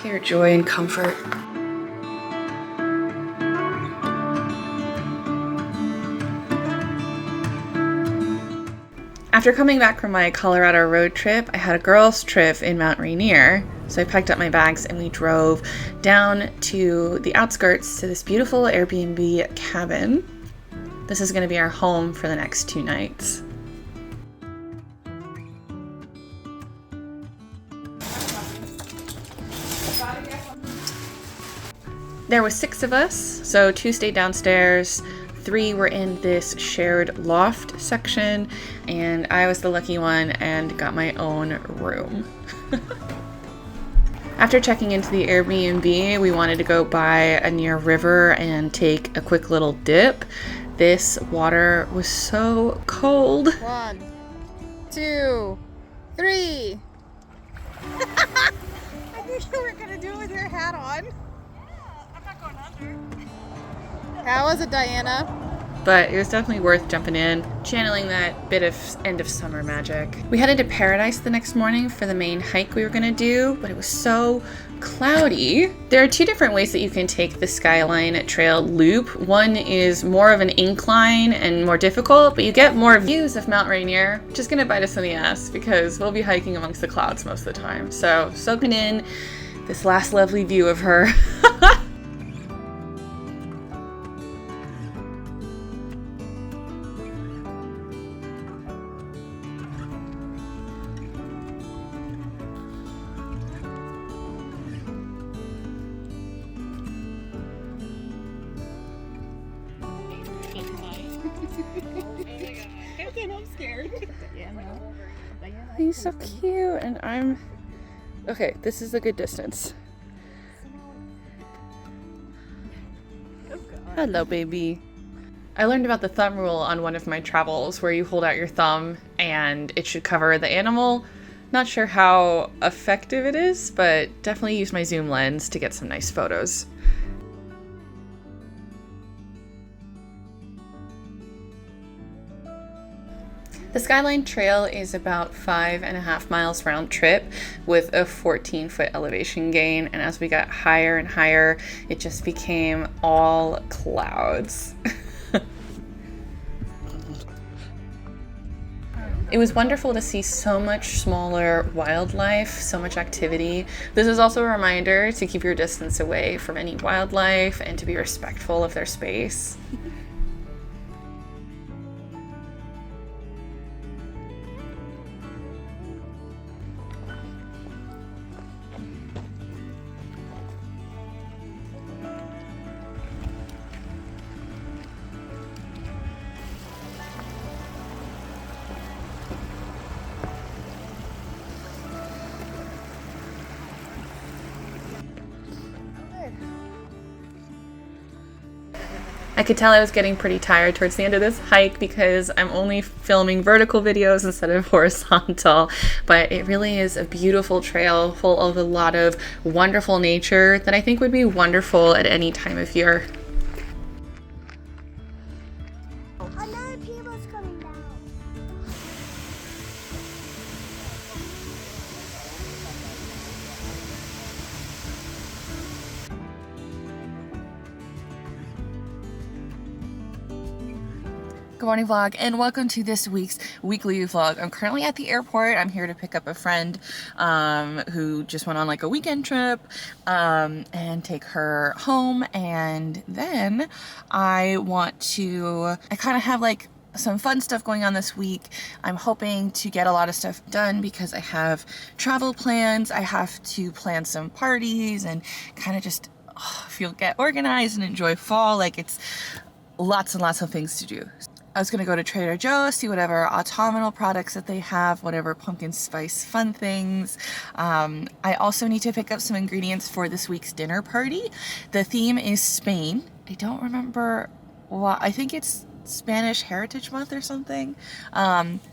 Pure joy and comfort. After coming back from my Colorado road trip, I had a girls' trip in Mount Rainier. So I packed up my bags and we drove down to the outskirts to this beautiful Airbnb cabin. This is going to be our home for the next 2 nights. There was 6 of us, so 2 stayed downstairs, 3 were in this shared loft section, and I was the lucky one and got my own room. After checking into the Airbnb, we wanted to go by a near river and take a quick little dip. This water was so cold. 1, 2, 3. I knew you were gonna do it with your hat on. How was it, Diana? But it was definitely worth jumping in, channeling that bit of end of summer magic. We headed to Paradise the next morning for the main hike we were gonna do, but it was so cloudy. There are 2 different ways that you can take the Skyline Trail loop. One is more of an incline and more difficult, but you get more views of Mount Rainier, which is gonna bite us in the ass because we'll be hiking amongst the clouds most of the time. So soaking in this last lovely view of her. I'm scared. He's so cute, and I'm... Okay, this is a good distance. Hello, baby. I learned about the thumb rule on one of my travels, where you hold out your thumb and it should cover the animal. Not sure how effective it is, but definitely use my zoom lens to get some nice photos. The Skyline Trail is about 5.5 miles round trip with a 14-foot elevation gain, and as we got higher and higher, it just became all clouds. It was wonderful to see so much smaller wildlife, so much activity. This is also a reminder to keep your distance away from any wildlife and to be respectful of their space. I could tell I was getting pretty tired towards the end of this hike because I'm only filming vertical videos instead of horizontal, but it really is a beautiful trail full of a lot of wonderful nature that I think would be wonderful at any time of year. Another people's coming down. Good morning vlog, and welcome to this week's weekly vlog. I'm currently at the airport. I'm here to pick up a friend who just went on like a weekend trip and take her home, and then I kind of have like some fun stuff going on this week. I'm hoping to get a lot of stuff done because I have travel plans. I have to plan some parties and kind of just get organized and enjoy fall. Like, it's lots and lots of things to do. I was gonna go to Trader Joe's, see whatever autumnal products that they have, whatever pumpkin spice fun things. I also need to pick up some ingredients for this week's dinner party. The theme is Spain. I don't remember what, I think it's Spanish Heritage Month or something.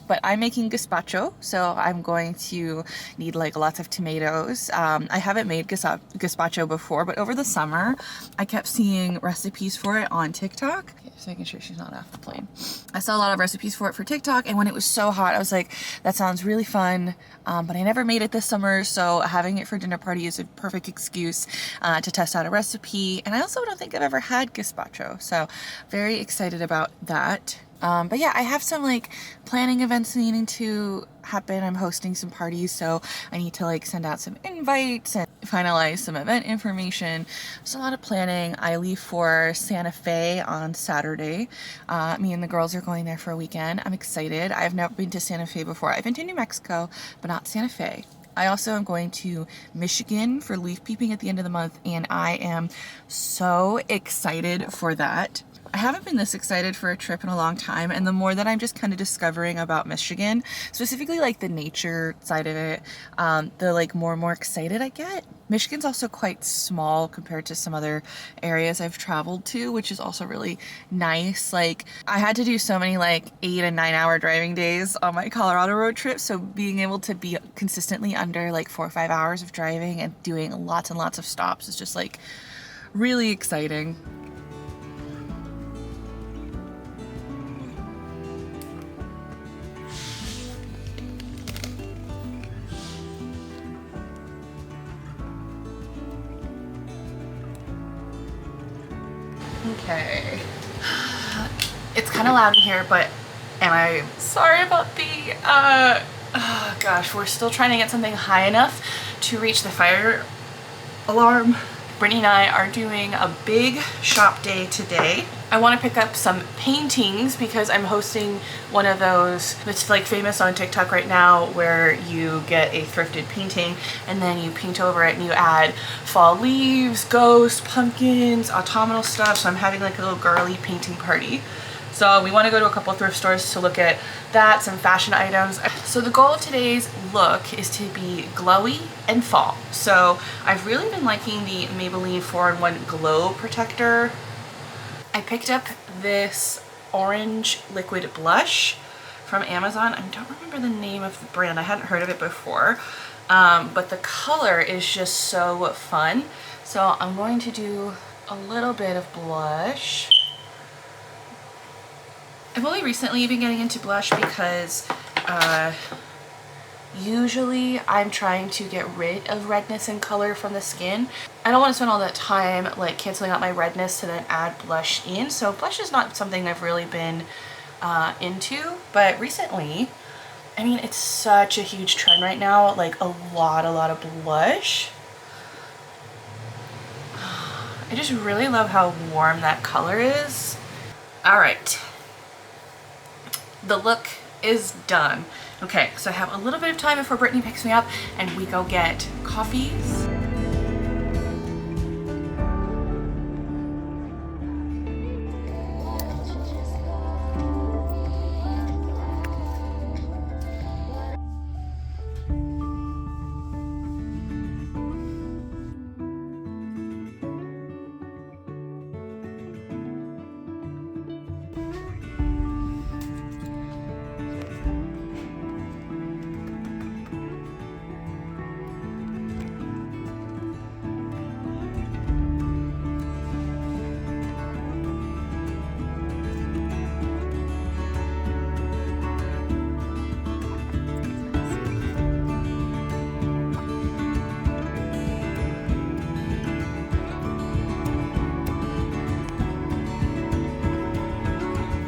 but I'm making gazpacho, so I'm going to need like lots of tomatoes. I haven't made gazpacho before, but over the summer I kept seeing recipes for it on TikTok. Okay, just making sure she's not off the plane. I saw a lot of recipes for it for TikTok, and when it was so hot I was like, that sounds really fun, but I never made it this summer, so having it for dinner party is a perfect excuse to test out a recipe. And I also don't think I've ever had gazpacho, so very excited about that. But yeah, I have some like planning events needing to happen. I'm hosting some parties, so I need to like send out some invites and finalize some event information. There's a lot of planning. I leave for Santa Fe on Saturday. Me and the girls are going there for a weekend. I'm excited. I've never been to Santa Fe before. I've been to New Mexico, but not Santa Fe. I also am going to Michigan for leaf peeping at the end of the month, and I am so excited for that. I haven't been this excited for a trip in a long time, and the more that I'm just kind of discovering about Michigan, specifically like the nature side of it, the like more and more excited I get. Michigan's also quite small compared to some other areas I've traveled to, which is also really nice. Like, I had to do so many like 8 and 9 hour driving days on my Colorado road trip, so being able to be consistently under like 4 or 5 hours of driving and doing lots and lots of stops is just like really exciting. Okay, it's kind of loud in here, and I'm sorry about the, gosh, we're still trying to get something high enough to reach the fire alarm. Brittany and I are doing a big shop day today. I want to pick up some paintings because I'm hosting one of those that's like famous on TikTok right now, where you get a thrifted painting and then you paint over it and you add fall leaves, ghosts, pumpkins, autumnal stuff. So I'm having like a little girly painting party. So we want to go to a couple of thrift stores to look at that, some fashion items. So the goal of today's look is to be glowy and fall. So I've really been liking the Maybelline 4-in-1 Glow Protector. I picked up this orange liquid blush from Amazon. I don't remember the name of the brand. I hadn't heard of it before, but the color is just so fun. So I'm going to do a little bit of blush. I've only recently been getting into blush because usually I'm trying to get rid of redness and color from the skin. I don't want to spend all that time like canceling out my redness to then add blush in. So blush is not something I've really been into, but recently, I mean, it's such a huge trend right now, like a lot of blush. I just really love how warm that color is. All right. The look is done. Okay, so I have a little bit of time before Brittany picks me up and we go get coffees.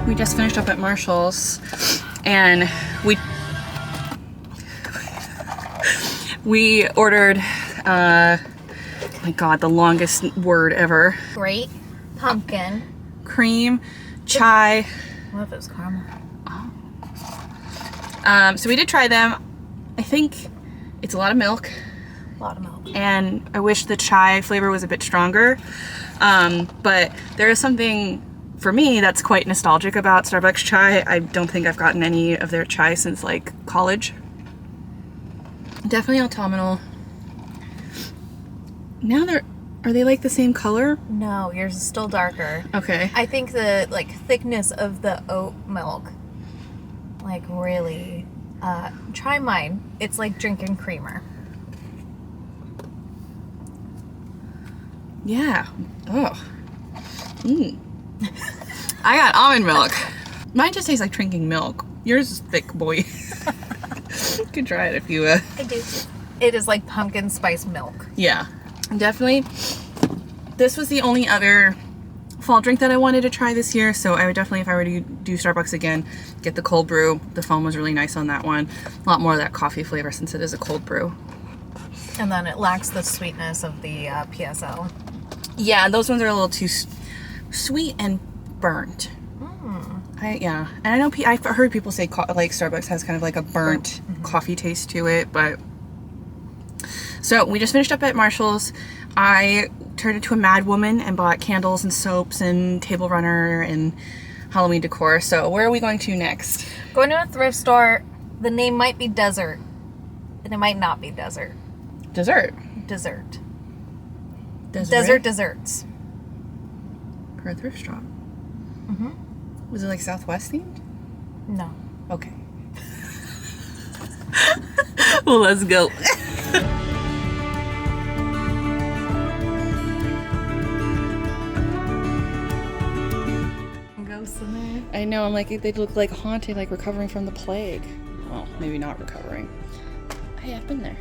We just finished up at Marshall's and we ordered, my God, the longest word ever. Great pumpkin Cream, chai. What if it was caramel? So we did try them. I think it's a lot of milk. A lot of milk. And I wish the chai flavor was a bit stronger. But there is something for me that's quite nostalgic about Starbucks chai. I don't think I've gotten any of their chai since like college. Definitely autumnal. Now are they like the same color? No, yours is still darker. Okay. I think the like thickness of the oat milk Like really. Try mine. It's like drinking creamer. Yeah. Oh. I got almond milk. Mine just tastes like drinking milk. Yours is thick, boy. You could try it if you I do. It is like pumpkin spice milk. Yeah, definitely. This was the only other fall drink that I wanted to try this year, so I would definitely, if I were to do Starbucks again, get the cold brew. The foam was really nice on that one. A lot more of that coffee flavor since it is a cold brew. And then it lacks the sweetness of the PSL. Yeah, those ones are a little too sweet and burnt. Yeah, and I know I've heard people say like Starbucks has kind of like a burnt coffee taste to it, but so we just finished up at Marshall's. I turned into a mad woman and bought candles and soaps and table runner and Halloween decor. So where are we going to next? Going to a thrift store. The name might be Desert, and it might not be Desert. Dessert. Dessert. Desert Desserts. for a thrift shop. Was it like Southwest themed? No. Okay. Well, let's go. Ghosts in there. I know, I'm like, they look like haunted, like recovering from the plague. Well, maybe not recovering. Hey, I've been there.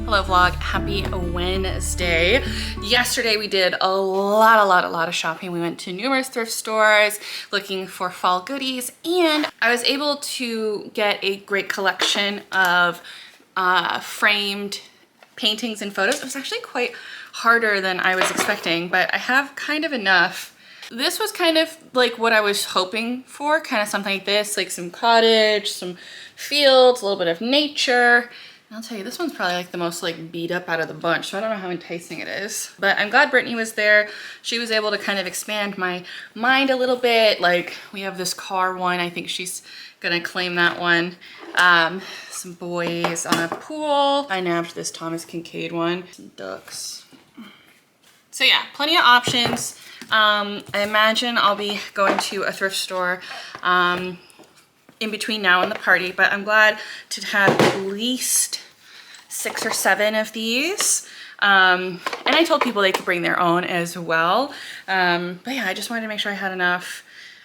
Hello vlog, happy Wednesday. Yesterday we did a lot of shopping. We went to numerous thrift stores looking for fall goodies, and I was able to get a great collection of framed paintings and photos. It was actually quite harder than I was expecting, but I have kind of enough. This was kind of like what I was hoping for, kind of something like this, like some cottage, some fields, a little bit of nature. And I'll tell you, this one's probably like the most like beat up out of the bunch, so I don't know how enticing it is. But I'm glad Brittany was there. She was able to kind of expand my mind a little bit. Like, we have this car one. I think she's gonna claim that one. Some boys on a pool. I nabbed this Thomas Kincaid one. Some ducks. So yeah, plenty of options. I imagine I'll be going to a thrift store in between now and the party, but I'm glad to have at least 6 or 7 of these. And I told people they could bring their own as well. But yeah, I just wanted to make sure I had enough.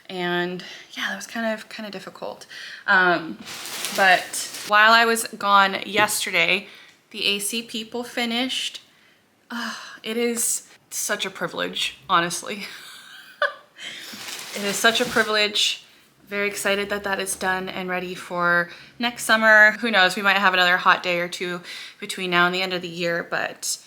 And yeah, that was kind of difficult. But while I was gone yesterday, the AC people finished. It is such a privilege, honestly. It is such a privilege. Very excited that that is done and ready for next summer. Who knows, we might have another hot day or two between now and the end of the year, but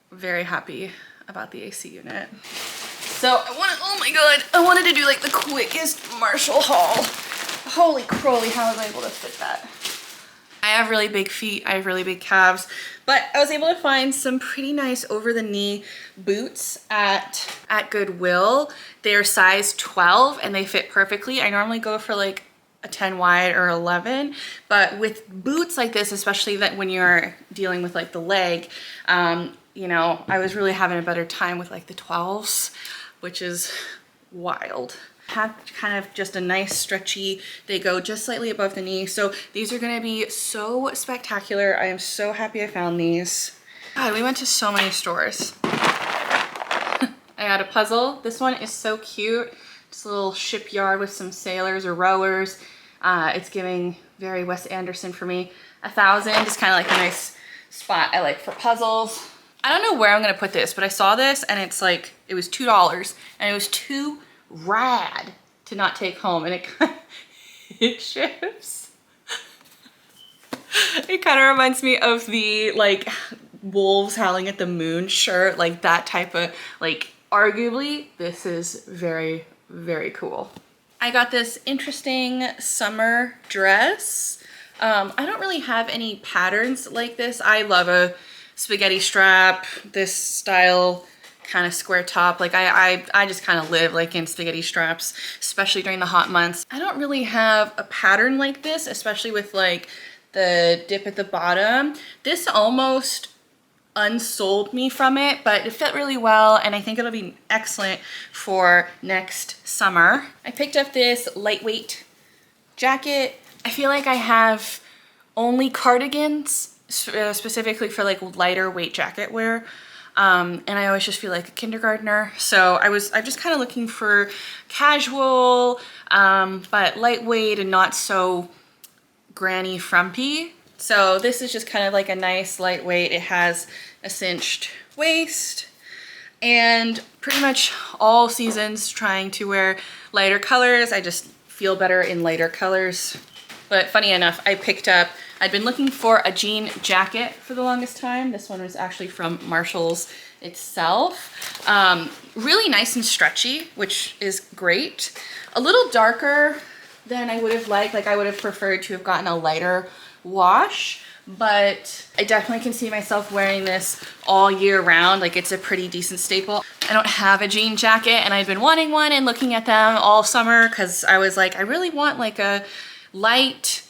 very happy about the AC unit. So oh my god, I wanted to do like the quickest Marshall haul. Holy crowley, how was I able to fit that? I have really big feet, I have really big calves, but I was able to find some pretty nice over-the-knee boots at Goodwill. They're size 12 and they fit perfectly. I normally go for like a 10 wide or 11, but with boots like this, especially that when you're dealing with like the leg, you know, I was really having a better time with like the 12s, which is wild. Have kind of just a nice stretchy, they go just slightly above the knee, so these are gonna be so spectacular. I am so happy I found these. God, we went to so many stores. I got a puzzle. This one is so cute. Just a little shipyard with some sailors or rowers. It's giving very Wes Anderson for me. 1,000 is kind of like a nice spot I like for puzzles. I don't know where I'm gonna put this, but I saw this and it's like, it was $2 and it was too rad to not take home, and it shifts. It kind of reminds me of the like wolves howling at the moon shirt, like that type of, like, arguably this is very, very cool. I got this interesting summer dress. I don't really have any patterns like this. I love a spaghetti strap, this style kind of square top. Like I just kind of live like in spaghetti straps, especially during the hot months. I don't really have a pattern like this, especially with like the dip at the bottom. This almost unsold me from it, but it fit really well, and I think it'll be excellent for next summer. I picked up this lightweight jacket. I feel like I have only cardigans specifically for like lighter weight jacket wear. And I always just feel like a kindergartner. So I'm just kind of looking for casual, but lightweight and not so granny frumpy. So this is just kind of like a nice lightweight. It has a cinched waist, and pretty much all seasons trying to wear lighter colors. I just feel better in lighter colors. But funny enough, I'd been looking for a jean jacket for the longest time. This one was actually from Marshall's itself. Really nice and stretchy, which is great. A little darker than I would have liked. Like I would have preferred to have gotten a lighter wash, but I definitely can see myself wearing this all year round. Like it's a pretty decent staple. I don't have a jean jacket, and I've been wanting one and looking at them all summer because I was like, I really want like a light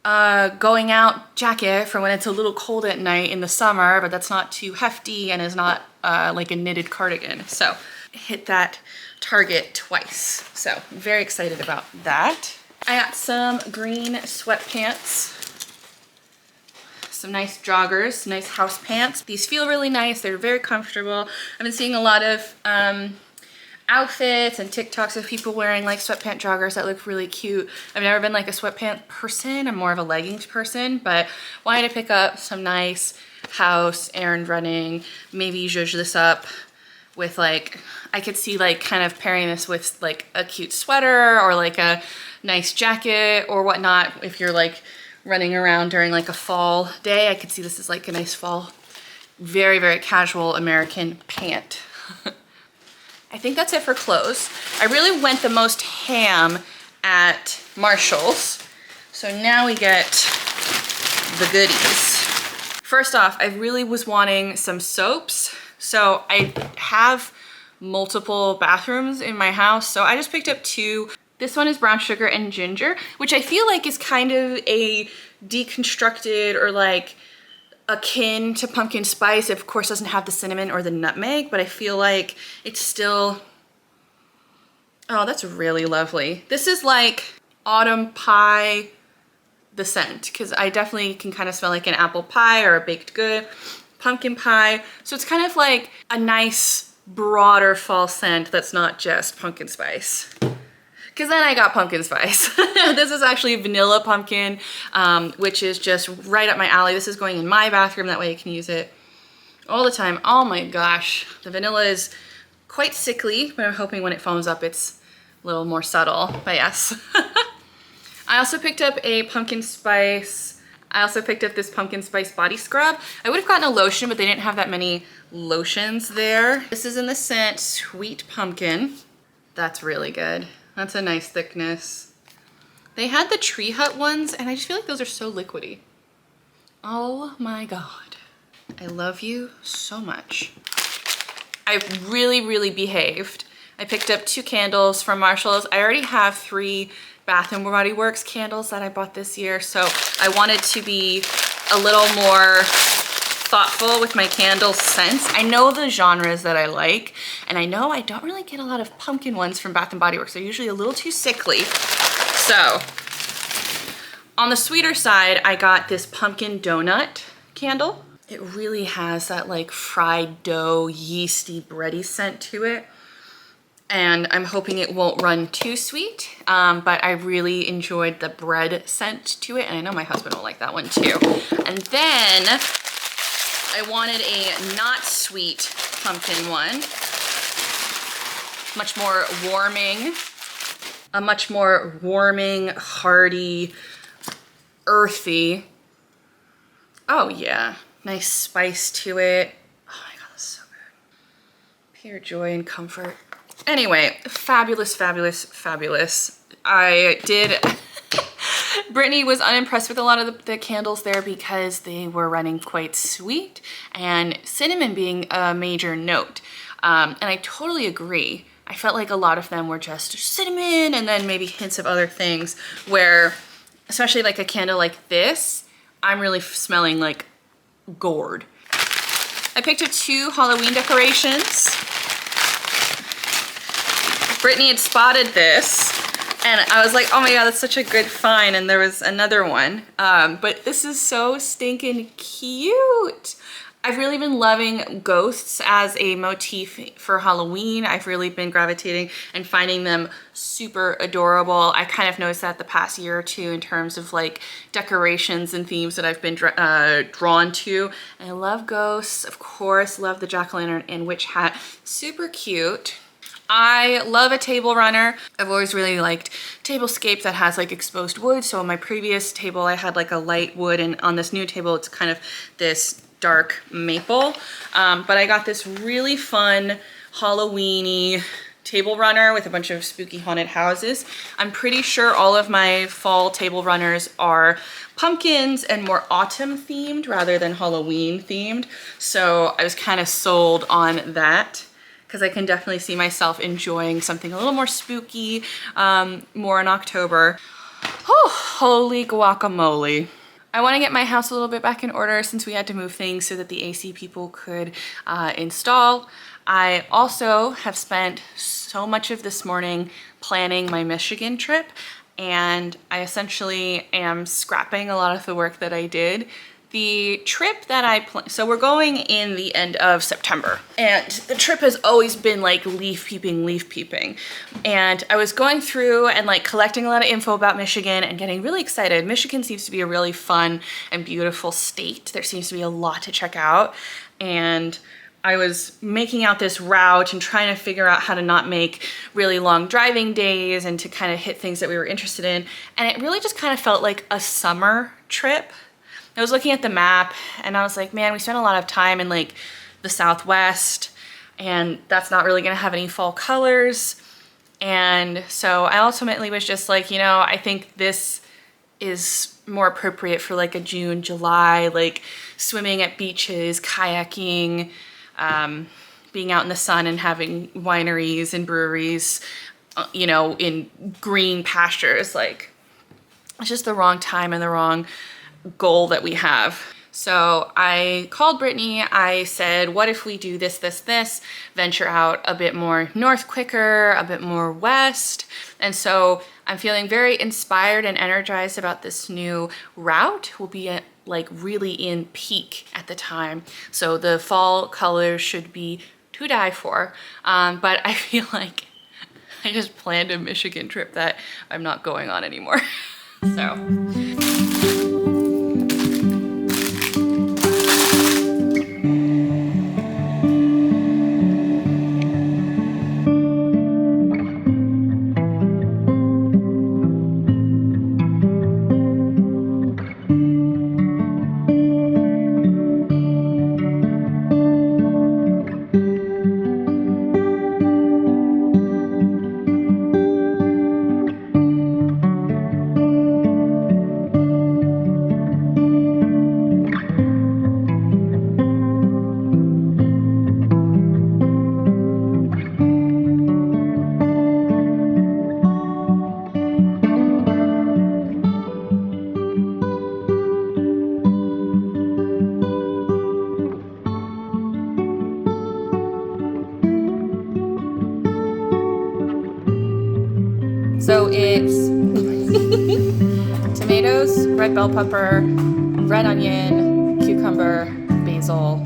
going out jacket for when it's a little cold at night in the summer, but that's not too hefty and is not like a knitted cardigan. So hit that target twice. So very excited about that. I got some green sweatpants, some nice joggers, nice house pants. These feel really nice. They're very comfortable. I've been seeing a lot of outfits and TikToks of people wearing like sweatpant joggers that look really cute. I've never been like a sweatpant person. I'm more of a leggings person, but wanted to pick up some nice house errand running, maybe zhuzh this up with like, I could see like kind of pairing this with like a cute sweater or like a nice jacket or whatnot. If you're like running around during like a fall day, I could see this as like a nice fall, very, very casual American pant. I think that's it for clothes. I really went the most ham at Marshall's. So now we get the goodies. First off, I really was wanting some soaps. So I have multiple bathrooms in my house. So I just picked up two. This one is brown sugar and ginger, which I feel like is kind of a deconstructed or like akin to pumpkin spice. It of course doesn't have the cinnamon or the nutmeg, but I feel like it's still, oh, that's really lovely. This is like autumn pie, the scent, because I definitely can kind of smell like an apple pie or a baked good, pumpkin pie. So it's kind of like a nice broader fall scent that's not just pumpkin spice. Because then I got pumpkin spice. This is actually vanilla pumpkin, which is just right up my alley. This is going in my bathroom, that way I can use it all the time. Oh my gosh, the vanilla is quite sickly, but I'm hoping when it foams up it's a little more subtle, but yes. I also picked up a pumpkin spice. I also picked up this pumpkin spice body scrub. I would have gotten a lotion, but they didn't have that many lotions there. This is in the scent Sweet Pumpkin. That's really good. That's a nice thickness. They had the Tree Hut ones, and I just feel like those are so liquidy. Oh my God. I love you so much. I really, really behaved. I picked up 2 candles from Marshall's. I already have 3 Bath & Body Works candles that I bought this year, so I wanted to be a little more thoughtful with my candle scents. I know the genres that I like, and I know I don't really get a lot of pumpkin ones from Bath & Body Works. They're usually a little too sickly. So on the sweeter side, I got this pumpkin donut candle. It really has that like fried dough, yeasty, bready scent to it. And I'm hoping it won't run too sweet, but I really enjoyed the bread scent to it, and I know my husband will like that one too. And then I wanted a not sweet pumpkin one, much more warming, a much more warming, hearty, earthy. Oh yeah, nice spice to it. Oh my God, that's so good. Pure joy and comfort. Anyway, fabulous, fabulous, fabulous. I did, Brittany was unimpressed with a lot of the candles there because they were running quite sweet, and cinnamon being a major note. And I totally agree. I felt like a lot of them were just cinnamon and then maybe hints of other things, where, especially like a candle like this, I'm really smelling like gourd. I picked up 2 Halloween decorations. Brittany had spotted this and I was like, oh my god, that's such a good find, and there was another one. But this is so stinking cute. I've really been loving ghosts as a motif for Halloween. I've really been gravitating and finding them super adorable. I kind of noticed that the past year or two in terms of like decorations and themes that I've been drawn to. And I love ghosts, of course, love the jack-o'-lantern and witch hat, super cute. I love a table runner. I've always really liked tablescape that has like exposed wood. So on my previous table, I had like a light wood, and on this new table, it's kind of this dark maple. But I got this really fun Halloween-y table runner with a bunch of spooky haunted houses. I'm pretty sure all of my fall table runners are pumpkins and more autumn themed rather than Halloween themed. So I was kind of sold on that, because I can definitely see myself enjoying something a little more spooky, more in October. Oh, holy guacamole. I want to get my house a little bit back in order since we had to move things so that the AC people could install. I also have spent so much of this morning planning my Michigan trip, and I essentially am scrapping a lot of the work that I did. The trip that I planned, so we're going in the end of September, and the trip has always been like leaf peeping. And I was going through and like collecting a lot of info about Michigan and getting really excited. Michigan seems to be a really fun and beautiful state. There seems to be a lot to check out. And I was making out this route and trying to figure out how to not make really long driving days and to kind of hit things that we were interested in. And it really just kind of felt like a summer trip. I was looking at the map and I was like, man, we spent a lot of time in like the Southwest, and that's not really gonna have any fall colors. And so I ultimately was just like, you know, I think this is more appropriate for like a June, July, like swimming at beaches, kayaking, being out in the sun and having wineries and breweries, you know, in green pastures. Like, it's just the wrong time and the wrong goal that we have. So I called Brittany. I said, what if we do this, venture out a bit more north quicker, a bit more west? And so I'm feeling very inspired and energized about this new route. We'll be at, like really in peak at the time. So the fall colors should be to die for. But I feel like I just planned a Michigan trip that I'm not going on anymore. So. So it's tomatoes, red bell pepper, red onion, cucumber, basil,